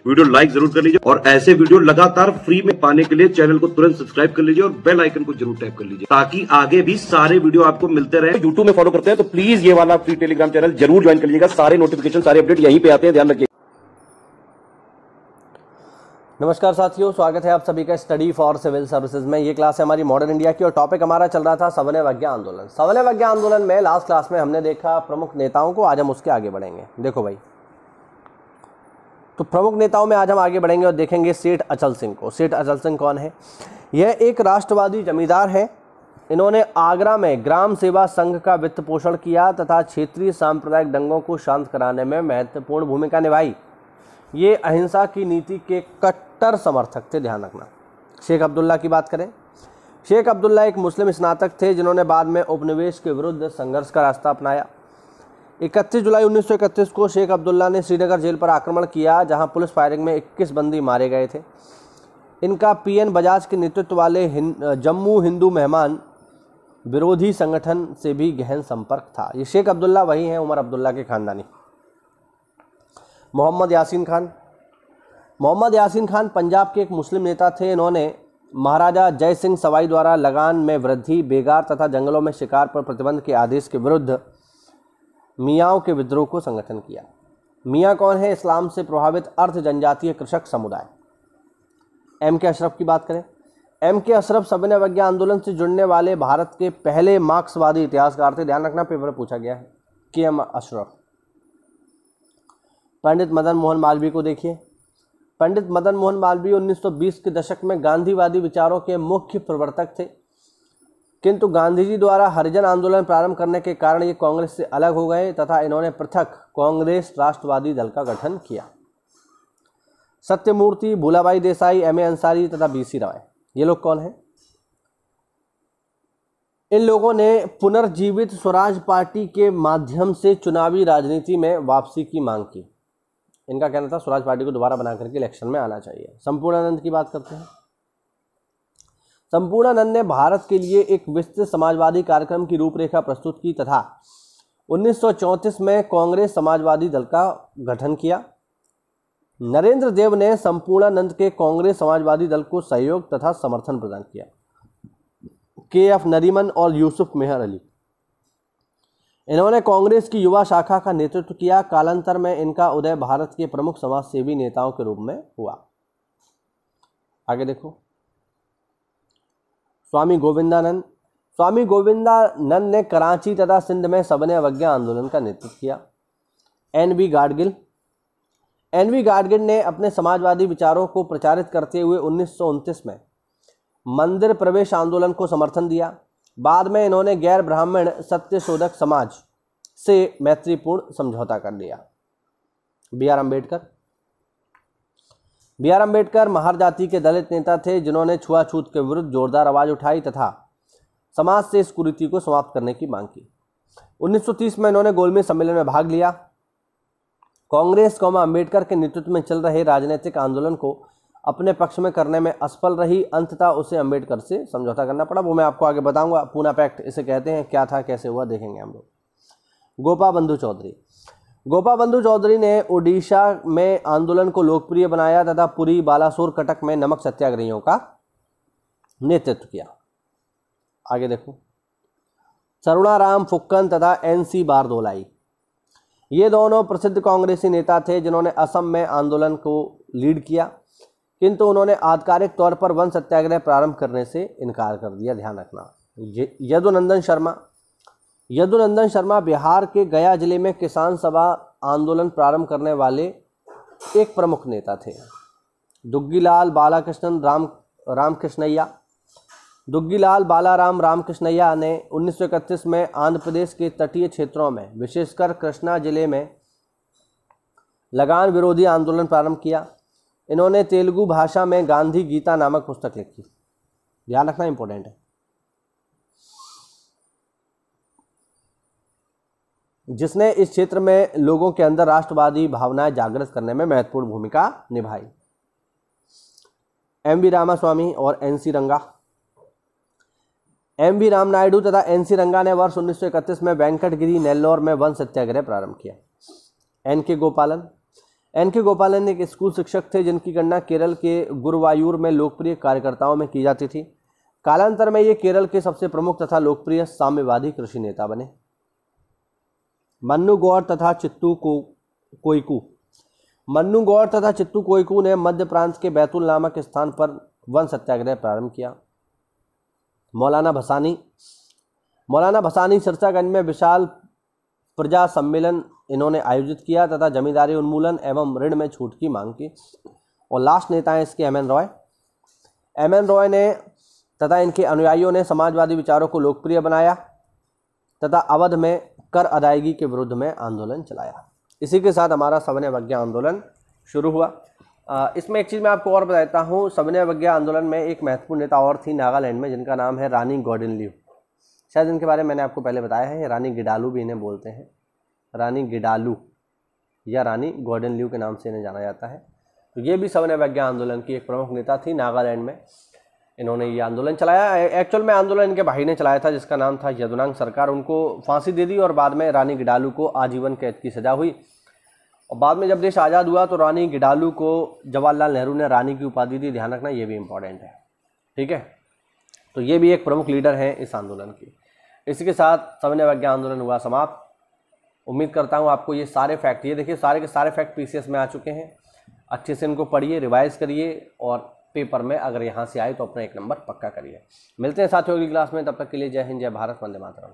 Video like जरूर कर लीजिए और ऐसे वीडियो लगातार फ्री में पाने के लिए चैनल को तुरंत सब्सक्राइब कर लीजिए और बेल आइकन को जरूर टैप कर लीजिए ताकि आगे भी सारे वीडियो आपको मिलते रहे। यूट्यूब में फॉलो करते हैं तो प्लीज ये वाला फ्री टेलीग्राम चैनल जरूर ज्वाइन कर लीजिएगा। सारे नोटिफिकेशन सारे अपडेट यहीं पे आते हैं, ध्यान रखिए। नमस्कार साथियों, स्वागत है आप सभी का स्टडी फॉर सिविल सर्विसेज में। ये क्लास है हमारी मॉडर्न इंडिया की और टॉपिक हमारा चल रहा था सवर्ण आंदोलन। सवर्ण आंदोलन में लास्ट क्लास में हमने देखा प्रमुख नेताओं को। आज हम उसके आगे बढ़ेंगे। देखो भाई, तो प्रमुख नेताओं में आज हम आगे बढ़ेंगे और देखेंगे सेठ अचल सिंह को। सेठ अचल सिंह कौन है? यह एक राष्ट्रवादी जमींदार है। इन्होंने आगरा में ग्राम सेवा संघ का वित्त पोषण किया तथा क्षेत्रीय सांप्रदायिक दंगों को शांत कराने में महत्वपूर्ण भूमिका निभाई। ये अहिंसा की नीति के कट्टर समर्थक थे, ध्यान रखना। शेख अब्दुल्ला की बात करें, शेख अब्दुल्ला एक मुस्लिम स्नातक थे जिन्होंने बाद में उपनिवेश के विरुद्ध संघर्ष का रास्ता अपनाया। 31 जुलाई 1931 को शेख अब्दुल्ला ने श्रीनगर जेल पर आक्रमण किया, जहां पुलिस फायरिंग में 21 बंदी मारे गए थे। इनका पीएन बजाज के नेतृत्व वाले जम्मू हिंदू मेहमान विरोधी संगठन से भी गहन संपर्क था। ये शेख अब्दुल्ला वही हैं उमर अब्दुल्ला के खानदानी। मोहम्मद यासीन खान, मोहम्मद यासीन खान पंजाब के एक मुस्लिम नेता थे। इन्होंने महाराजा जय सिंह सवाई द्वारा लगान में वृद्धि, बेगार तथा जंगलों में शिकार पर प्रतिबंध के आदेश के विरुद्ध मियाओं के विद्रोह को संगठन किया। मियाँ कौन है? इस्लाम से प्रभावित अर्ध जनजातीय कृषक समुदाय। एम के अशरफ की बात करें, एम के अशरफ सवर्ण आंदोलन से जुड़ने वाले भारत के पहले मार्क्सवादी इतिहासकार थे। ध्यान रखना, पेपर में पूछा गया है। के एम अशरफ। पंडित मदन मोहन मालवीय को देखिए। पंडित मदन मोहन मालवीय 1920 के दशक में गांधीवादी विचारों के मुख्य प्रवर्तक थे, किंतु गांधी जी द्वारा हरिजन आंदोलन प्रारंभ करने के कारण ये कांग्रेस से अलग हो गए तथा इन्होंने पृथक कांग्रेस राष्ट्रवादी दल का गठन किया। सत्यमूर्ति, भूलाबाई देसाई, एम.ए. अंसारी तथा बी.सी. राय, ये लोग कौन हैं? इन लोगों ने पुनर्जीवित स्वराज पार्टी के माध्यम से चुनावी राजनीति में वापसी की मांग की। इनका कहना था स्वराज पार्टी को दोबारा बना करके इलेक्शन में आना चाहिए। संपूर्णानंद की बात करते हैं। संपूर्णानंद ने भारत के लिए एक विस्तृत समाजवादी कार्यक्रम की रूपरेखा प्रस्तुत की तथा 1934 में कांग्रेस समाजवादी दल का गठन किया। नरेंद्र देव ने संपूर्णानंद के कांग्रेस समाजवादी दल को सहयोग तथा समर्थन प्रदान किया। के.एफ. नरीमन और यूसुफ मेहर अली, इन्होंने कांग्रेस की युवा शाखा का नेतृत्व किया। कालांतर में इनका उदय भारत के प्रमुख समाजसेवी नेताओं के रूप में हुआ। आगे देखो, स्वामी गोविंदानंद। स्वामी गोविंदानंद ने कराची तथा सिंध में सवर्ण अवज्ञा आंदोलन का नेतृत्व किया। एन.वी. गाडगिल। एन.वी. गाडगिल ने अपने समाजवादी विचारों को प्रचारित करते हुए 1929 में मंदिर प्रवेश आंदोलन को समर्थन दिया। बाद में इन्होंने गैर ब्राह्मण सत्यशोधक समाज से मैत्रीपूर्ण समझौता कर लिया। बी.आर. अम्बेडकर। बी.आर. अम्बेडकर महार जाति के दलित नेता थे जिन्होंने छुआछूत के विरुद्ध जोरदार आवाज उठाई तथा समाज से इस कुरीति को समाप्त करने की मांग की। 1930 में इन्होंने गोलमेज सम्मेलन में भाग लिया। कांग्रेस अम्बेडकर के नेतृत्व में चल रहे राजनीतिक आंदोलन को अपने पक्ष में करने में असफल रही। अंततः उसे अम्बेडकर से समझौता करना पड़ा। वो मैं आपको आगे बताऊंगा। पूना पैक्ट इसे कहते हैं। क्या था, कैसे हुआ, देखेंगे हम लोग। गोपाबंधु चौधरी। गोपाबंधु चौधरी ने ओडिशा में आंदोलन को लोकप्रिय बनाया तथा पुरी, बालासोर, कटक में नमक सत्याग्रहियों का नेतृत्व किया। आगे देखो, सरुणाराम फुक्कन तथा एन.सी. बारदोलाई, ये दोनों प्रसिद्ध कांग्रेसी नेता थे जिन्होंने असम में आंदोलन को लीड किया, किंतु उन्होंने आधिकारिक तौर पर वन सत्याग्रह प्रारंभ करने से इनकार कर दिया। ध्यान रखना। यदुनंदन शर्मा। यदुनंदन शर्मा बिहार के गया जिले में किसान सभा आंदोलन प्रारंभ करने वाले एक प्रमुख नेता थे। दुग्गीलाल बालाकृष्णन रामकृष्णैया। दुग्गीलाल बालाराम रामकृष्णैया ने 1931 में आंध्र प्रदेश के तटीय क्षेत्रों में विशेषकर कृष्णा जिले में लगान विरोधी आंदोलन प्रारंभ किया। इन्होंने तेलुगु भाषा में गांधी गीता नामक पुस्तक लिखी। ध्यान रखना, इंपॉर्टेंट है। जिसने इस क्षेत्र में लोगों के अंदर राष्ट्रवादी भावनाएं जागृत करने में महत्वपूर्ण भूमिका निभाई। एम.वी. रामास्वामी और एन.सी. रंगा। एम.वी. राम नायडू तथा एन.सी. रंगा ने वर्ष 1931 में वेंकटगिरी, नेल्लोर में वन सत्याग्रह प्रारंभ किया। एन.के. गोपालन। एन.के. गोपालन एक स्कूल शिक्षक थे जिनकी गणना केरल के गुरुवायूर में लोकप्रिय कार्यकर्ताओं में की जाती थी। कालांतर में ये केरल के सबसे प्रमुख तथा लोकप्रिय साम्यवादी कृषि नेता बने। मन्नू गौड़ तथा चित्तू कोइकू। मन्नू गौड़ तथा चित्तू कोइकू ने मध्य प्रांत के बैतूल नामक स्थान पर वन सत्याग्रह प्रारंभ किया। मौलाना भसानी सिरसागंज में विशाल प्रजा सम्मेलन इन्होंने आयोजित किया तथा जमींदारी उन्मूलन एवं ऋण में छूट की मांग की। और लास्ट नेता है इसके एम.एन. रॉय ने तथा इनके अनुयायियों ने समाजवादी विचारों को लोकप्रिय बनाया तथा अवध में कर अदायगी के विरुद्ध में आंदोलन चलाया। इसी के साथ हमारा सविनय अवज्ञा आंदोलन शुरू हुआ। इसमें एक चीज़ मैं आपको और बताता हूँ। सविनय अवज्ञा आंदोलन में एक महत्वपूर्ण नेता और थी नागालैंड में, जिनका नाम है रानी गौडिनल्यू। शायद इनके बारे में मैंने आपको पहले बताया है। रानी गिडालू भी इन्हें बोलते हैं, रानी गिडालू या रानी गौडिनल्यू के नाम से इन्हें जाना जाता है। तो ये भी सविनय अवज्ञा आंदोलन की एक प्रमुख नेता थी। नागालैंड में इन्होंने ये आंदोलन चलाया। एक्चुअल में आंदोलन इनके भाई ने चलाया था जिसका नाम था यदुनांग सरकार। उनको फांसी दे दी और बाद में रानी गिडालू को आजीवन कैद की सजा हुई। और बाद में जब देश आज़ाद हुआ तो रानी गिडालू को जवाहरलाल नेहरू ने रानी की उपाधि दी। ध्यान रखना, ये भी इम्पॉर्टेंट है, ठीक है। तो ये भी एक प्रमुख लीडर हैं इस आंदोलन की। इसी के साथ सविनय अवज्ञा आंदोलन हुआ समाप्त। उम्मीद करता हूँ आपको ये सारे फैक्ट, ये देखिए सारे के सारे फैक्ट पीसीएस में आ चुके हैं। अच्छे से इनको पढ़िए, रिवाइज करिए और पेपर में अगर यहाँ से आए तो अपना 1 नंबर पक्का करिए। मिलते हैं साथियों अगली क्लास में, तब तक के लिए जय हिंद, जय भारत, वंदे मातरम।